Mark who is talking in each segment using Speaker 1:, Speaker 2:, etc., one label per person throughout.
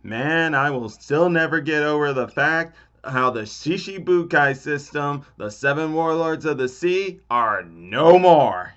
Speaker 1: Man, I will still never get over the fact how the Shichibukai system, the seven warlords of the sea, are no more.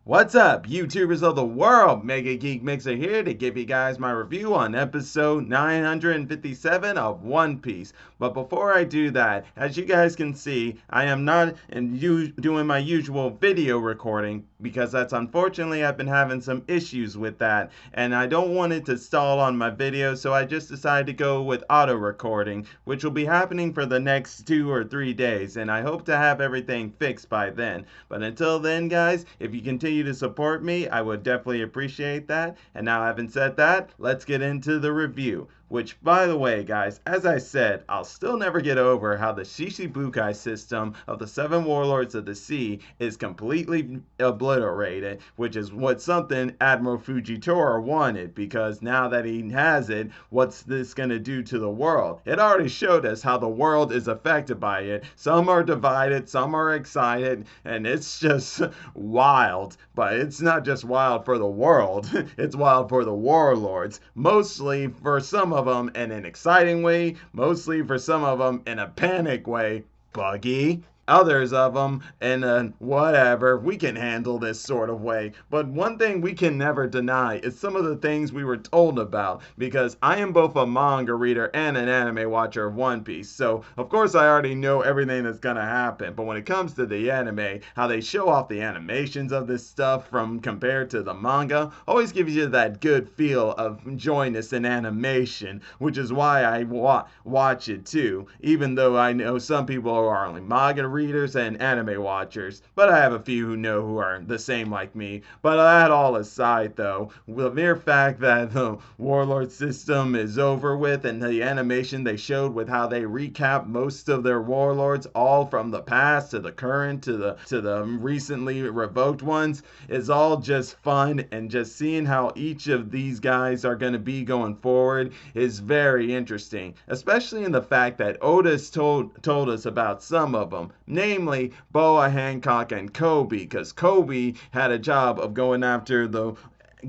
Speaker 1: What's up, YouTubers of the world? MegaGeekMixer here to give you guys my review on episode 957 of One Piece. But before I do that, as you guys can see, I am not doing my usual video recording because that's unfortunately I've been having some issues with that and I don't want it to stall on my video, so I just decided to go with auto recording, which will be happening for the next 2 or 3 days, and I hope to have everything fixed by then. But until then, guys, if you continue to support me, I would definitely appreciate that. And now, having said that, let's get into the review. Which, by the way, guys, as I said, I'll still never get over how the Shichibukai system of the Seven Warlords of the Sea is completely obliterated, which is what something Admiral Fujitora wanted, because now that he has it, what's this going to do to the world? It already showed us how the world is affected by it. Some are divided, some are excited, and it's just wild. But it's not just wild for the world, it's wild for the warlords, mostly for some of them in an exciting way, mostly for some of them in a panic way. Buggy. Others of them in a whatever, we can handle this sort of way. But one thing we can never deny is some of the things we were told about, because I am both a manga reader and an anime watcher of One Piece, so of course I already know everything that's gonna happen. But when it comes to the anime, how they show off the animations of this stuff from compared to the manga always gives you that good feel of enjoying this in animation, which is why I watch it too, even though I know some people are only manga readers and anime watchers, but I have a few who are the same like me. But that all aside, though, the mere fact that the Warlord system is over with and the animation they showed with how they recap most of their warlords, all from the past to the current to the recently revoked ones, is all just fun, and just seeing how each of these guys are going to be going forward is very interesting, especially in the fact that Otis told us about some of them, namely Boa Hancock and Kobe, because Kobe had a job of going after the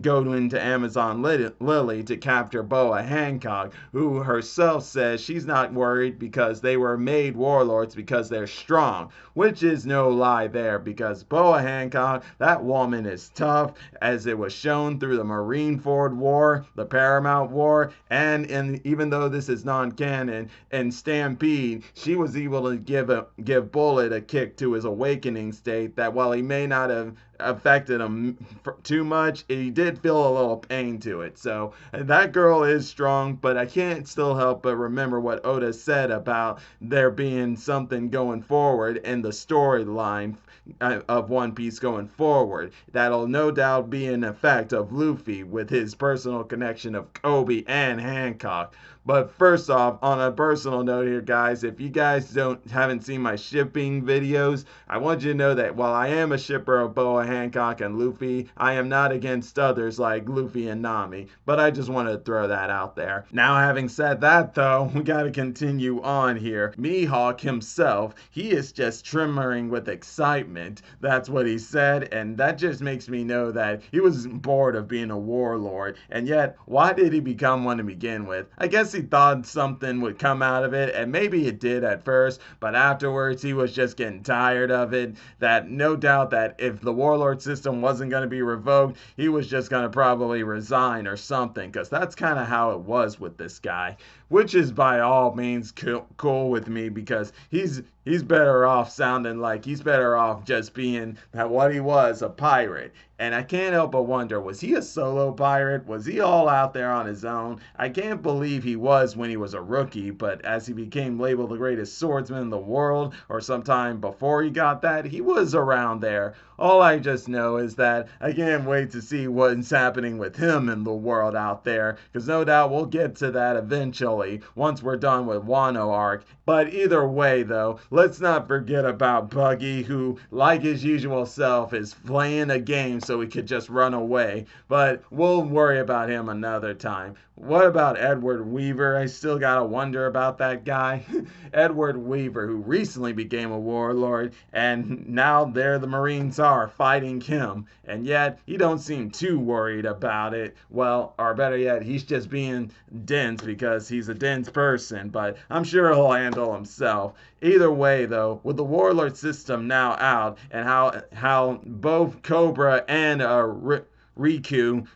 Speaker 1: go into Amazon Lily to capture Boa Hancock, who herself says she's not worried because they were made warlords because they're strong, which is no lie there, because Boa Hancock, that woman is tough, as it was shown through the Marineford War, the Paramount War, and even though this is non-canon, in Stampede, she was able to give Bullet a kick to his awakening state that while he may not have affected him too much, he did feel a little pain to it. So that girl is strong, but I can't still help but remember what Oda said about there being something going forward in the storyline of One Piece going forward. That'll no doubt be an effect of Luffy with his personal connection of Kobe and Hancock. But first off, on a personal note here, guys, if you guys haven't seen my shipping videos, I want you to know that while I am a shipper of Boa Hancock and Luffy, I am not against others like Luffy and Nami. But I just wanted to throw that out there. Now, having said that, though, we gotta continue on here. Mihawk himself, he is just trembling with excitement. That's what he said, and that just makes me know that he was bored of being a warlord. And yet, why did he become one to begin with? I guess he thought something would come out of it, and maybe it did at first, but afterwards he was just getting tired of it. That no doubt that if the warlord system wasn't going to be revoked, he was just going to probably resign or something, because that's kind of how it was with this guy, which is by all means cool with me, because he's better off sounding like he's better off just being what he was, a pirate. And I can't help but wonder, was he a solo pirate? Was he all out there on his own? I can't believe he was when he was a rookie, but as he became labeled the greatest swordsman in the world, or sometime before he got that, he was around there. All I just know is that I can't wait to see what's happening with him in the world out there, because no doubt we'll get to that eventually. eventually, once we're done with Wano arc. But either way, though, let's not forget about Buggy, who, like his usual self, is playing a game so he could just run away. But we'll worry about him another time. What about Edward Weaver? I still gotta wonder about that guy. Edward Weaver, who recently became a warlord, and now there the Marines are fighting him. And yet, he don't seem too worried about it. Well, or better yet, he's just being dense because he's a dense person, but I'm sure he'll handle himself. Either way, though, with the warlord system now out, and how both Cobra and Riku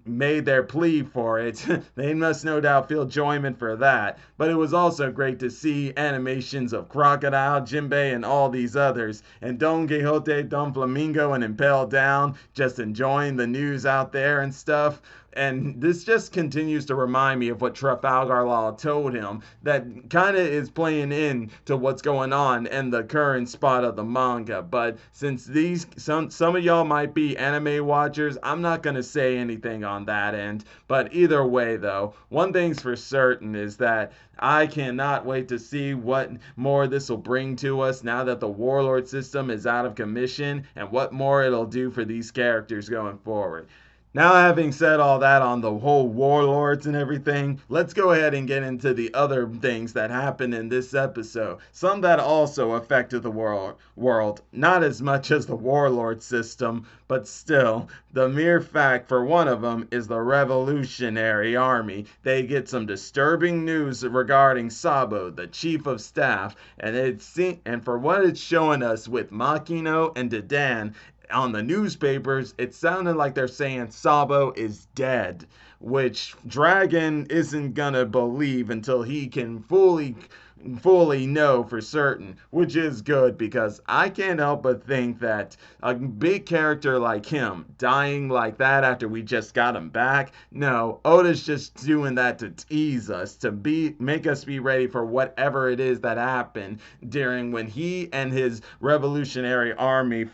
Speaker 1: made their plea for it. They must no doubt feel enjoyment for that. But it was also great to see animations of Crocodile, Jinbei, and all these others. And Don Quixote, Don Flamingo, and Impel Down just enjoying the news out there and stuff. And this just continues to remind me of what Trafalgar Law told him, that kind of is playing in to what's going on in the current spot of the manga. But since some of y'all might be anime watchers, I'm not going to say anything on that end. But either way, though, one thing's for certain is that I cannot wait to see what more this will bring to us now that the Warlord system is out of commission, and what more it'll do for these characters going forward. Now, having said all that on the whole Warlords and everything, let's go ahead and get into the other things that happened in this episode. Some that also affected the world. Not as much as the Warlord system, but still, the mere fact for one of them is the Revolutionary Army. They get some disturbing news regarding Sabo, the chief of staff, and for what it's showing us with Makino and Dedan, on the newspapers, it sounded like they're saying Sabo is dead, which Dragon isn't gonna believe until he can fully know for certain, which is good because I can't help but think that a big character like him dying like that after we just got him back, no, Oda's just doing that to tease us, to make us be ready for whatever it is that happened during when he and his revolutionary army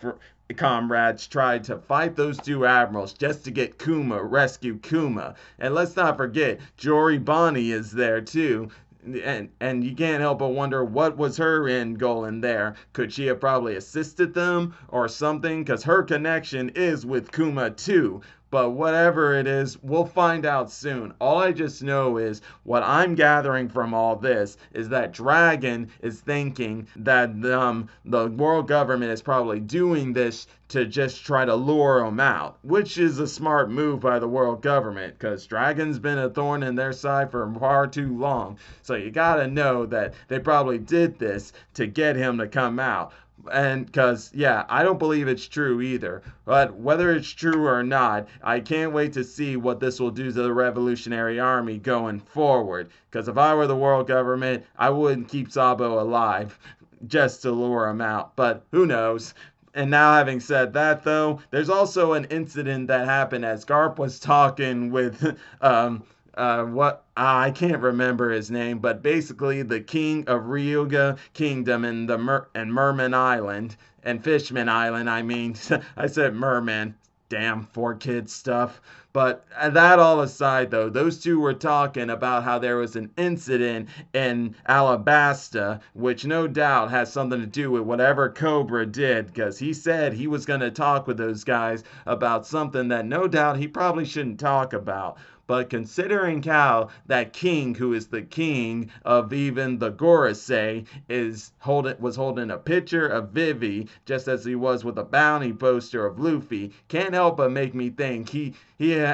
Speaker 1: comrades tried to fight those two admirals just to rescue Kuma. And let's not forget, Jory Bonnie is there too. And you can't help but wonder what was her end goal in there. Could she have probably assisted them or something? Because her connection is with Kuma too. But whatever it is, we'll find out soon. All I just know is what I'm gathering from all this is that Dragon is thinking that the world government is probably doing this to just try to lure him out, which is a smart move by the world government because Dragon's been a thorn in their side for far too long. So you gotta know that they probably did this to get him to come out. And because, yeah, I don't believe it's true either. But whether it's true or not, I can't wait to see what this will do to the Revolutionary Army going forward. Because if I were the world government, I wouldn't keep Sabo alive just to lure him out. But who knows? And now, having said that, though, there's also an incident that happened as Garp was talking with I can't remember his name, but basically the king of Ryuga Kingdom and Merman Island and Fishman Island. I mean, I said Merman. Damn, 4 kids stuff. But that all aside, though, those two were talking about how there was an incident in Alabasta, which no doubt has something to do with whatever Cobra did, because he said he was going to talk with those guys about something that no doubt he probably shouldn't talk about. But considering how that king, who is the king of even the Gorosei, was holding a picture of Vivi, just as he was with a bounty poster of Luffy, can't help but make me think he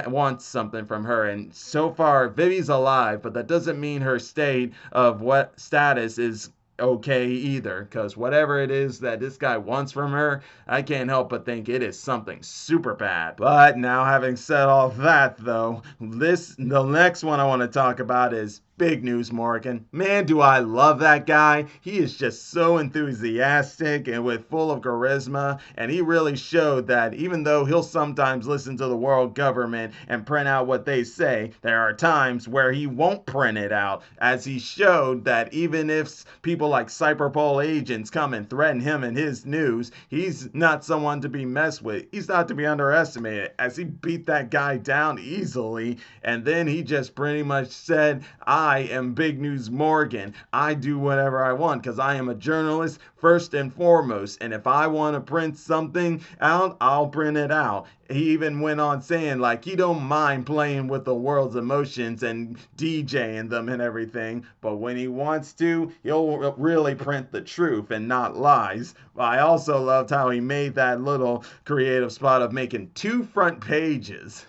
Speaker 1: wants something from her. And so far, Vivi's alive, but that doesn't mean her state of what status is okay either, because whatever it is that this guy wants from her, I can't help but think it is something super bad. But now, having said all that, though, the next one I want to talk about is big news, Morgan. Man, do I love that guy. He is just so enthusiastic and full of charisma, and he really showed that even though he'll sometimes listen to the world government and print out what they say, there are times where he won't print it out, as he showed that even if people like Cyberpol agents come and threaten him and his news, he's not someone to be messed with. He's not to be underestimated, as he beat that guy down easily, and then he just pretty much said, I am Big News Morgan. I do whatever I want because I am a journalist first and foremost. And if I want to print something out, I'll print it out. He even went on saying like he don't mind playing with the world's emotions and DJing them and everything, but when he wants to, he'll really print the truth and not lies. I also loved how he made that little creative spot of making 2 front pages.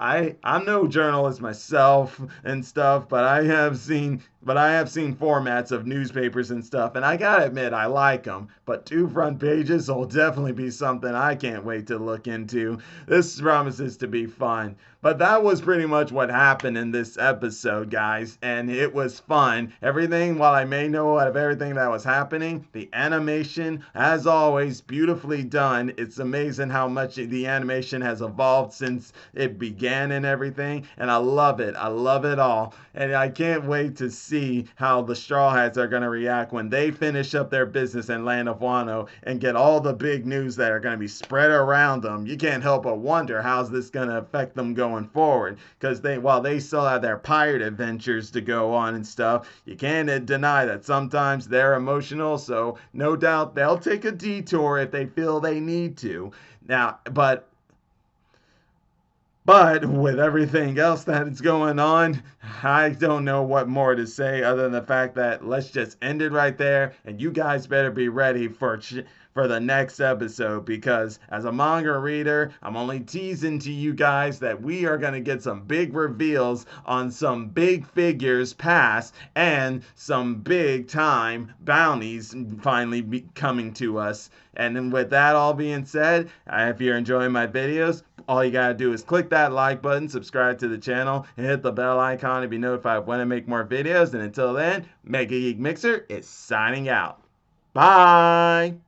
Speaker 1: I'm no journalist myself and stuff, but I have seen formats of newspapers and stuff, and I gotta admit I like them. But 2 front pages will definitely be something I can't wait to look into. This promises to be fun. But that was pretty much what happened in this episode, guys, and it was fun. Everything, while I may know out of everything that was happening, the animation, as always, beautifully done. It's amazing how much the animation has evolved since it began and everything, and I love it. I love it all. And I can't wait to see how the Straw Hats are going to react when they finish up their business in Land of Wano and get all the big news that are going to be spread around them. You can't help but wonder how's this going to affect them going forward, because while they still have their pirate adventures to go on and stuff, you can't deny that sometimes they're emotional, so no doubt they'll take a detour if they feel they need to. Now, but with everything else that is going on, I don't know what more to say other than the fact that let's just end it right there. And you guys better be ready for the next episode, because as a manga reader, I'm only teasing to you guys that we are going to get some big reveals on some big figures past and some big time bounties finally coming to us. And then with that all being said, if you're enjoying my videos, all you gotta do is click that like button, subscribe to the channel, and hit the bell icon to be notified when I make more videos. And until then, MegaGeekMixer is signing out. Bye!